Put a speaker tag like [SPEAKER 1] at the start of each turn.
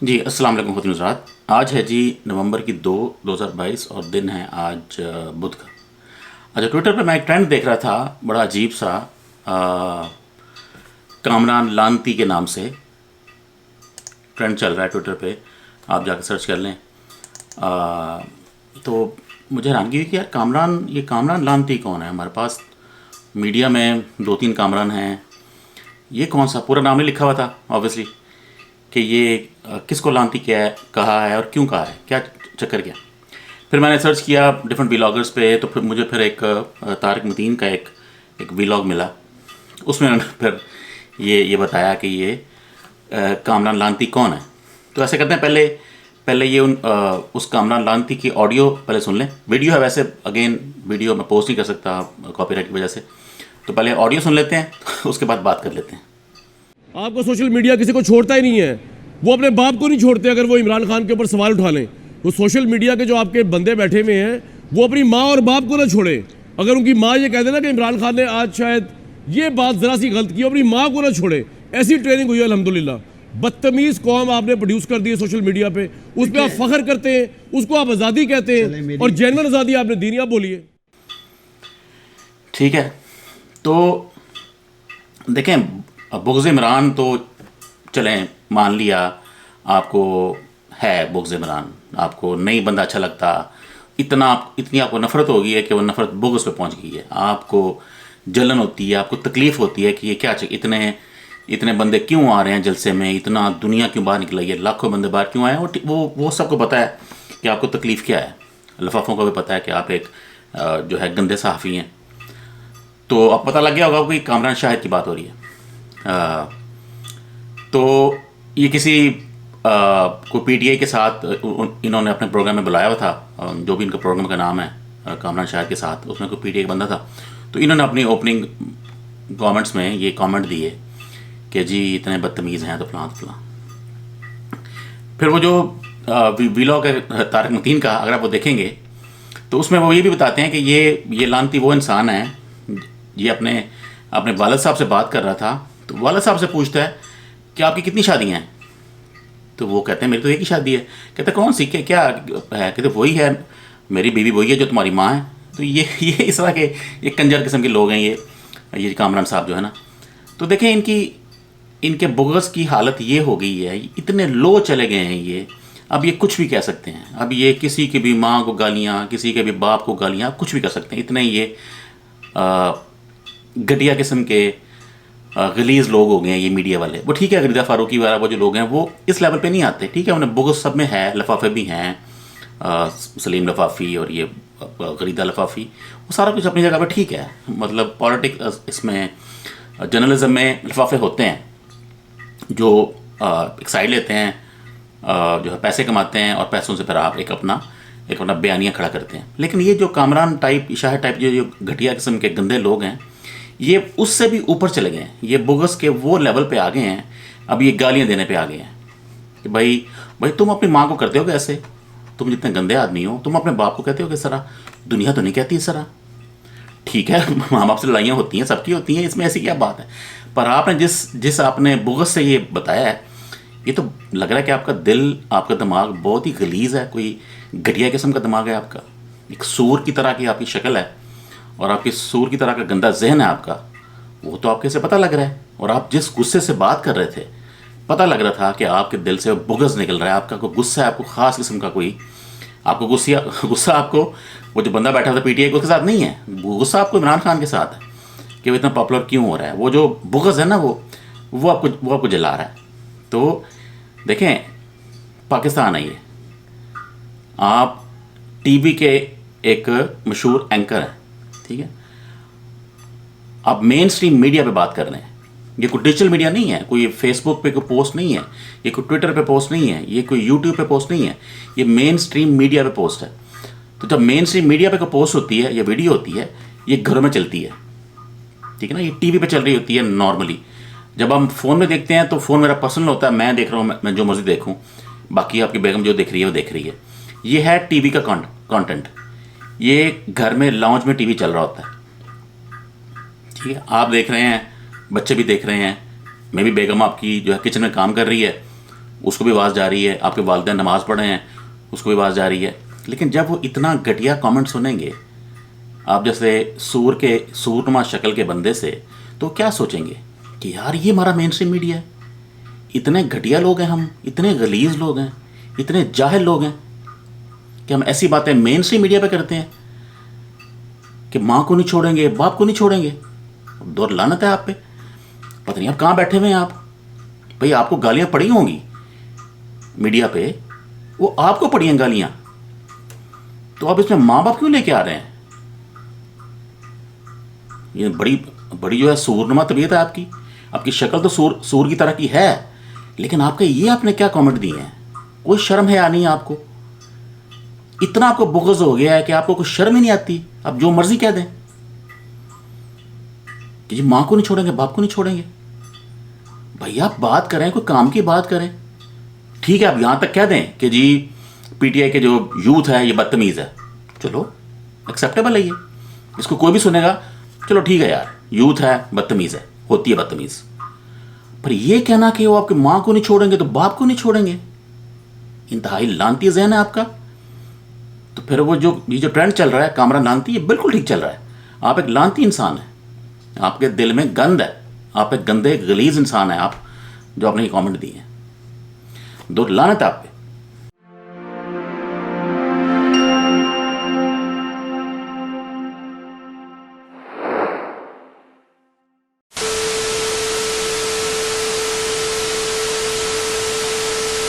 [SPEAKER 1] जी अस्सलाम वालेकुम ख़ुद नुज़रात। आज है जी नवंबर की 2022 और दिन है आज बुध का। अच्छा, ट्विटर पे मैं एक ट्रेंड देख रहा था, बड़ा अजीब सा। अ, कामरान लानती के नाम से ट्रेंड चल रहा है ट्विटर पे, आप जाकर सर्च कर लें। तो मुझे हैरानगी हुई कि यार ये कामरान लानती कौन है। हमारे पास मीडिया में दो तीन कामरान हैं, ये कौन सा, पूरा नाम ही लिखा हुआ था ऑब्वियसली कि ये किसको लानती क्या है, कहा है और क्यों कहा है, क्या चक्कर क्या। फिर मैंने सर्च किया डिफरेंट व्लॉगर्स पे, तो फिर मुझे एक तारिक मतीन का एक व्लॉग मिला। उसमें उन्होंने फिर ये बताया कि ये कामरान लानती कौन है। तो ऐसे करते हैं, पहले पहले ये उस कामरान लानती की ऑडियो पहले सुन लें। वीडियो है वैसे, अगेन वीडियो मैं पोस्ट नहीं कर सकता कॉपीराइट की वजह से, तो पहले ऑडियो सुन लेते हैं उसके बाद बात कर लेते हैं।
[SPEAKER 2] आपको सोशल मीडिया किसी को छोड़ता ही नहीं है। वो अपने बाप को नहीं छोड़ते अगर वो इमरान खान के ऊपर सवाल उठा लें। तो सोशल मीडिया के जो आपके बंदे बैठे हुए हैं वो अपनी माँ और बाप को ना छोड़े। अगर उनकी माँ ये कह देना कि इमरान खान ने आज शायद ये बात ज़रा सी गलत की, अपनी माँ को ना छोड़े। ऐसी ट्रेनिंग हुई है अल्हम्दुलिल्लाह। बदतमीज़ कौम आपने प्रोड्यूस कर दी है सोशल मीडिया पे, उस पर आप फख्र करते हैं, उसको आप आज़ादी कहते हैं और जेन्युइन आज़ादी आपने दी नहीं। आप बोलिए।
[SPEAKER 1] ठीक है, तो देखें, बुग़्ज़ इमरान तो चलें मान लिया, आपको है बुग़्ज़ इमरान, आपको नहीं बंदा अच्छा लगता, इतनी आपको नफ़रत हो गई है कि वो नफ़रत बुग़्ज़ पे पहुंच गई है। आपको जलन होती है, आपको तकलीफ़ होती है कि ये क्या इतने बंदे क्यों आ रहे हैं जलसे में, इतना दुनिया क्यों बाहर निकल है, लाखों बंदे बाहर क्यों आए हैं। वो सबको पता है कि आपको तकलीफ़ क्या है। लफाफों को भी पता है कि आप एक जो है गंदे सहाफ़ी हैं। तो अब पता लग गया होगा कि कामरान शाहिद की बात हो रही है। तो ये किसी को पीटीआई के साथ इन्होंने अपने प्रोग्राम में बुलाया हुआ था, जो भी इनका प्रोग्राम का नाम है कामरान शाहिद के साथ, उसमें कोई पीटीआई का बंदा था। तो इन्होंने अपनी ओपनिंग कमेंट्स में ये कमेंट दिए कि जी इतने बदतमीज़ हैं तो फलां। फिर वो जो व्लॉग है तारिक मतीन का, अगर आप वो देखेंगे तो उसमें वो ये भी बताते हैं कि ये लानती वो इंसान है, ये अपने वालिद साहब से बात कर रहा था। तो वालिद साहब से पूछता है कि आपकी कितनी शादियाँ हैं। तो वो कहते हैं मेरी तो एक ही शादी है। कहते कौन सी, क्या है। कहते वही है, मेरी बीवी वही है जो तुम्हारी माँ है। तो ये इस तरह के ये कंजर किस्म के लोग हैं ये कामरान साहब जो है ना। तो देखें इनके बुग़्ज़ की हालत ये हो गई है, इतने लो चले गए हैं ये। अब ये कुछ भी कह सकते हैं, अब ये किसी की भी माँ को गालियाँ, किसी के भी बाप को गालियाँ, कुछ भी कर सकते हैं। इतने ये घटिया किस्म के गलीज़ लोग हो गए हैं ये मीडिया वाले। वो ठीक है, गरीदा फारूकी वगैरह वो जो लोग हैं वो इस लेवल पे नहीं आते, ठीक है, उन्हें बुग़्ज़ सब में है, लफाफे भी हैं, सलीम लफाफ़ी और ये गरीदा लफाफ़ी, वो सारा कुछ अपनी जगह पे ठीक है। मतलब पॉलिटिक्स, इसमें जर्नलिज्म में लफाफे होते हैं जो एक साइड लेते हैं, जो है पैसे कमाते हैं और पैसों से फिर आप एक अपना बयानिया खड़ा करते हैं। लेकिन ये जो कामरान टाइप, शाहिद टाइप जो घटिया किस्म के गंदे लोग हैं, ये उससे भी ऊपर चले गए हैं। ये बुग़्ज़ के वो लेवल पे आ गए हैं, अब ये गालियाँ देने पे आ गए हैं कि भाई तुम अपनी माँ को करते हो ऐसे, तुम जितने गंदे आदमी हो तुम अपने बाप को कहते हो किस तरह, दुनिया तो नहीं कहती इस तरह। ठीक है, माँ बाप से लड़ाइयाँ होती हैं, सबकी होती हैं, इसमें ऐसी क्या बात है। पर आपने जिस आपने बुग़्ज़ से ये बताया है, ये तो लग रहा है कि आपका दिल, आपका दिमाग बहुत ही गलीज़ है, कोई घटिया किस्म का दिमाग है आपका। एक सूर की तरह की आपकी शक्ल है और आपकी सूर की तरह का गंदा जहन है आपका, वो तो आपके से पता लग रहा है। और आप जिस गुस्से से बात कर रहे थे, पता लग रहा था कि आपके दिल से बुग़्ज़ निकल रहा है, आपका कोई गुस्सा है, आपको ख़ास किस्म का कोई आपको गुस्सा आपको वो जो बंदा बैठा था पीटीआई को, उसके साथ नहीं है, गुस्सा आपको इमरान खान के साथ है कि वो इतना पॉपुलर क्यों हो रहा है। वो जो बुग़्ज़ है ना, वो आपको जला रहा है। तो देखें, पाकिस्तान है ये, आप टीवी के एक मशहूर एंकर हैं, ठीक है, आप मेन स्ट्रीम मीडिया पे बात कर रहे हैं। ये कोई डिजिटल मीडिया नहीं है, कोई फेसबुक पे कोई पोस्ट नहीं है, ये कोई ट्विटर पे पोस्ट नहीं है, ये कोई यूट्यूब पे पोस्ट नहीं है, ये मेन स्ट्रीम मीडिया पे पोस्ट है। तो जब मेन स्ट्रीम मीडिया पे कोई पोस्ट होती है या वीडियो होती है, ये घरों में चलती है, ठीक है ना, ये टीवी पे चल रही होती है नॉर्मली। जब हम फ़ोन में देखते हैं तो फ़ोन मेरा पर्सनल होता है, मैं देख रहा हूँ, मैं जो मर्ज़ी देखूँ, बाकी आपकी बेगम जो देख रही है वो देख रही है। ये है टीवी का कंटेंट, ये घर में लाउंज में टीवी चल रहा होता है, ठीक है, आप देख रहे हैं, बच्चे भी देख रहे हैं, मैं भी, बेगम आपकी जो है किचन में काम कर रही है, उसको भी आवाज़ जा रही है, आपके वालिदैन नमाज़ पढ़े हैं उसको भी आवाज़ जा रही है। लेकिन जब वो इतना घटिया कमेंट सुनेंगे आप जैसे सूरनुमा शक्ल के बंदे से, तो क्या सोचेंगे कि यार ये हमारा मेन स्ट्रीम मीडिया है, इतने घटिया लोग हैं हम, इतने गलीज लोग हैं, इतने जाहिल लोग हैं कि हम ऐसी बातें मेन स्ट्रीम मीडिया पे करते हैं कि माँ को नहीं छोड़ेंगे, बाप को नहीं छोड़ेंगे। दौर लानत है आप पे। पता नहीं आप कहाँ बैठे हुए हैं आप। भाई आपको गालियाँ पड़ी होंगी मीडिया पे, वो आपको पड़ी हैं गालियाँ, तो आप इसमें माँ बाप क्यों लेके आ रहे हैं? ये बड़ी जो है सूरनुमा तबीयत है आपकी, आपकी शक्ल तो सूर की तरह की है, लेकिन आपके ये आपने क्या कमेंट दिए हैं? कोई शर्म है या नहीं आपको? इतना आपको बुग़्ज़ हो गया है कि आपको कोई शर्म ही नहीं आती, आप जो मर्जी कह दें कि जी माँ को नहीं छोड़ेंगे, बाप को नहीं छोड़ेंगे। भैया आप बात करें, कोई काम की बात करें। ठीक है आप यहां तक कह दें कि जी पीटीआई के जो यूथ है ये बदतमीज़ है, चलो एक्सेप्टेबल है, ये इसको कोई भी सुनेगा, चलो ठीक है यार, यूथ है बदतमीज़ है, होती है बदतमीज़। पर ये कहना कि वो आपकी माँ को नहीं छोड़ेंगे तो बाप को नहीं छोड़ेंगे, इंतहाई लानती ज़हन है आपका। तो फिर वो ये जो ट्रेंड चल रहा है कामरान लानती, ये बिल्कुल ठीक चल रहा है। आप एक लानती इंसान है, आपके दिल में गंद है, आप एक गंदे गलीज इंसान है आप, जो आपने ये कमेंट दिए हैं। दो लानत आप पे।